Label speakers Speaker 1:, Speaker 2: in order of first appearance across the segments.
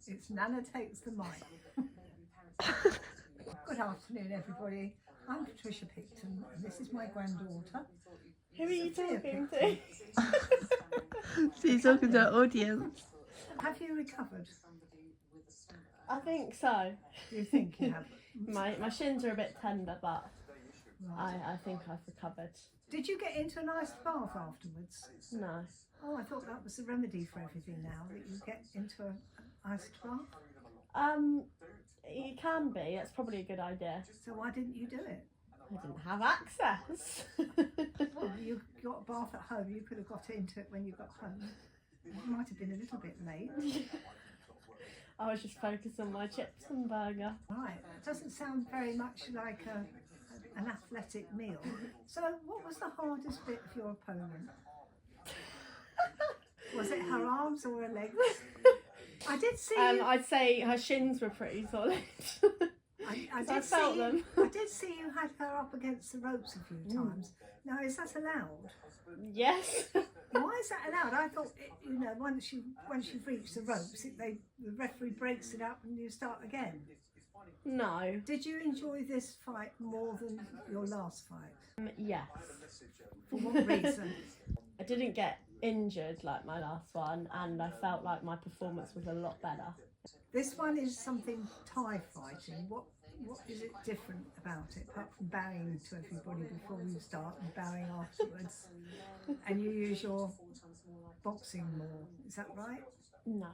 Speaker 1: It's Nana Takes the Mic. Good afternoon, everybody. I'm Patricia Picton, and this is my granddaughter.
Speaker 2: Who are you
Speaker 1: Sophia
Speaker 2: talking
Speaker 1: Picton.
Speaker 2: to?
Speaker 3: So you're talking to our audience.
Speaker 1: Have you recovered?
Speaker 2: I think so.
Speaker 1: Do you think you have?
Speaker 2: My shins are a bit tender, but
Speaker 1: Right.
Speaker 2: I think I've recovered.
Speaker 1: Did you get into an iced bath afterwards?
Speaker 2: No.
Speaker 1: Oh, I thought that was the remedy for everything now, that you get into an iced bath.
Speaker 2: It can be. That's probably a good idea.
Speaker 1: So why didn't you do it?
Speaker 2: I didn't have access.
Speaker 1: Well, you got a bath at home. You could have got into it when you got home. It might have been a little bit late.
Speaker 2: I was just focused on my chips and burger.
Speaker 1: Right, it doesn't sound very much like an athletic meal. So what was the hardest bit of your opponent? Was it her arms or her legs? I did see you.
Speaker 2: I'd say her shins were pretty solid.
Speaker 1: I
Speaker 2: I
Speaker 1: did
Speaker 2: felt
Speaker 1: see
Speaker 2: them.
Speaker 1: I did see you had her up against the ropes a few times. Now, is that allowed?
Speaker 2: Yes.
Speaker 1: Why is that allowed? I thought, once you've reached the ropes, the referee breaks it up and you start again.
Speaker 2: No.
Speaker 1: Did you enjoy this fight more than your last fight?
Speaker 2: Yes.
Speaker 1: For what reason?
Speaker 2: I didn't get injured like my last one, and I felt like my performance was a lot better.
Speaker 1: This one is something Thai fighting. What is it different about it, apart from bowing to everybody before you start and bowing afterwards? And you use your boxing more, is that right?
Speaker 2: No.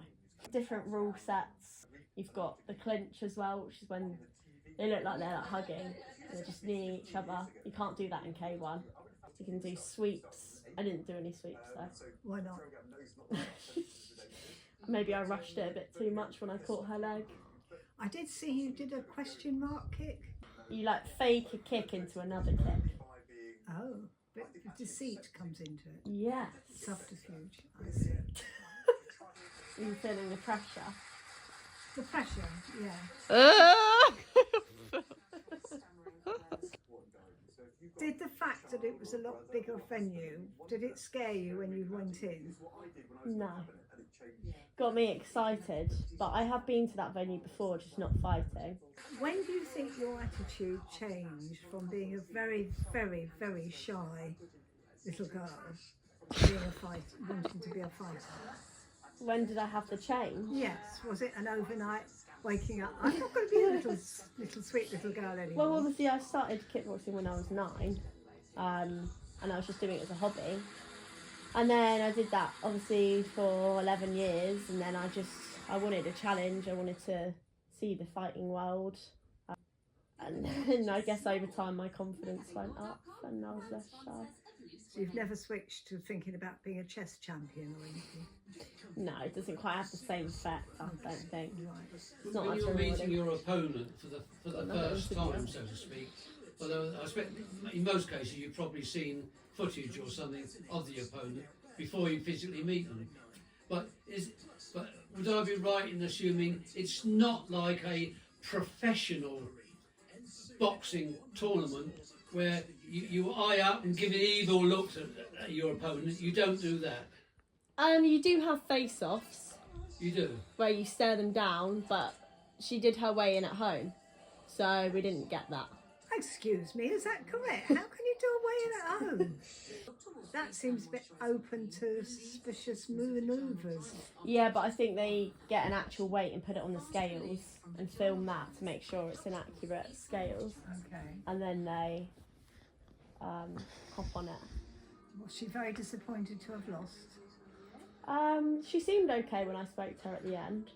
Speaker 2: Different rule sets. You've got the clinch as well, which is when they look like they're hugging. They're just kneeing each other. You can't do that in K1. You can do sweeps. I didn't do any sweeps though.
Speaker 1: Why not?
Speaker 2: Maybe I rushed it a bit too much when I caught her leg.
Speaker 1: I did see you did a question mark kick.
Speaker 2: You fake a kick into another kick.
Speaker 1: Oh, but deceit comes into it.
Speaker 2: Yes.
Speaker 1: Subterfuge, I see.
Speaker 2: Are you feeling the pressure?
Speaker 1: The pressure, yeah. Did the fact that it was a lot bigger venue, did it scare you when you went in?
Speaker 2: No. Got me excited, but I have been to that venue before, just not fighting.
Speaker 1: When do you think your attitude changed from being a very, very, very shy little girl to being a fighter, wanting to be a fighter?
Speaker 2: When did I have the change?
Speaker 1: Yes, was it an overnight waking up? I'm not going to be a little sweet little girl anymore.
Speaker 2: Well, obviously I started kickboxing when I was 9, and I was just doing it as a hobby. And then I did that obviously for 11 years, and then I wanted a challenge. I wanted to see the fighting world, and then I guess over time my confidence went up and I was less shy.
Speaker 1: So you've never switched to thinking about being a chess champion or anything?
Speaker 2: No, it doesn't quite have the same effect, I don't think.
Speaker 1: Right.
Speaker 2: It's not
Speaker 4: When
Speaker 2: as
Speaker 4: you're
Speaker 2: rewarding.
Speaker 4: meeting your opponent for the first time, so to speak, although I expect in most cases you've probably seen footage or something of the opponent before you physically meet them. But would I be right in assuming it's not like a professional boxing tournament where you eye up and give an evil look at your opponent? You don't do that.
Speaker 2: You do have face-offs
Speaker 4: You do.
Speaker 2: where you stare them down, but she did her weigh in at home, so we didn't get that.
Speaker 1: Excuse me, is that correct? How can you do a weigh-in at home? That seems a bit open to suspicious manoeuvres.
Speaker 2: Yeah, but I think they get an actual weight and put it on the scales and film that to make sure it's an accurate scales,
Speaker 1: Okay.
Speaker 2: and then they hop on it.
Speaker 1: Was she very disappointed to have lost?
Speaker 2: She seemed okay when I spoke to her at the end.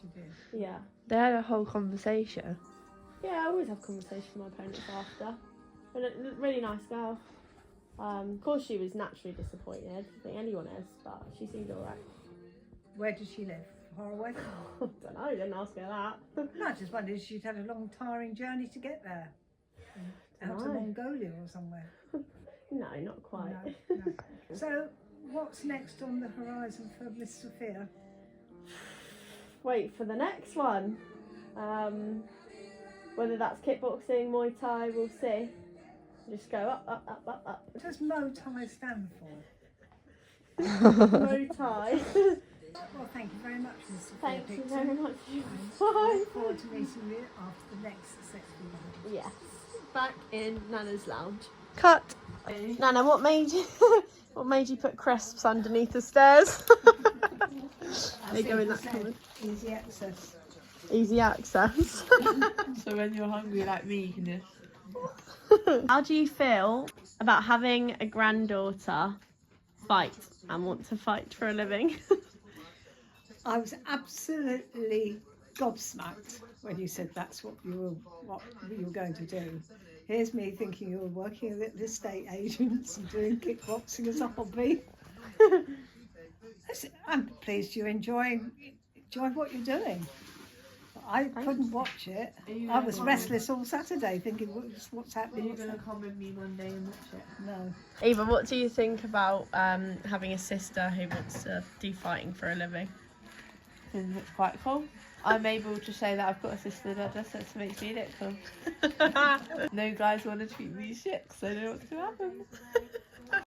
Speaker 1: She did.
Speaker 2: Yeah.
Speaker 3: They had a whole conversation.
Speaker 2: Yeah, I always have conversations with my opponents after. But a really nice girl. Of course she was naturally disappointed. I think anyone is, but she seemed alright.
Speaker 1: Where does she live? Far away?
Speaker 2: I don't know, didn't ask her that.
Speaker 1: No, I just wondered if she'd had a long, tiring journey to get there. Out to
Speaker 2: No.
Speaker 1: Mongolia or somewhere.
Speaker 2: No, not quite.
Speaker 1: No, no. So, what's next on the horizon for Miss Sophia?
Speaker 2: Wait for the next one. Whether that's kickboxing, Muay Thai, we'll see. Just go up, up, up, up, up.
Speaker 1: What does Muay Thai stand for?
Speaker 2: Muay Thai
Speaker 1: Well, thank you very much, Mr.
Speaker 2: Thank you
Speaker 1: Picton.
Speaker 2: very much.
Speaker 1: I
Speaker 2: Bye.
Speaker 1: look forward to meeting you after the next sexy one.
Speaker 2: Yes. Back in Nana's lounge.
Speaker 3: Cut.
Speaker 2: Nana, what made you what made you put crisps underneath the stairs? They go in that cupboard.
Speaker 1: Easy access.
Speaker 2: Easy access.
Speaker 3: So when you're hungry like me, you can just...
Speaker 2: How do you feel about having a granddaughter fight and want to fight for a living?
Speaker 1: I was absolutely gobsmacked when you said that's what you were going to do. Here's me thinking you were working at the estate agents and doing kickboxing as a hobby. I'm pleased you enjoy what you're doing. I couldn't watch it. I was restless all Saturday thinking what's happening.
Speaker 3: Are you going to come with me Monday and watch it?
Speaker 1: No.
Speaker 2: Eva, what do you think about having a sister who wants to do fighting for a living?
Speaker 3: I think it's quite cool. I'm able to say that I've got a sister that does it, so it makes me look cool. No guys want to treat me shit, so I know what's going to happen.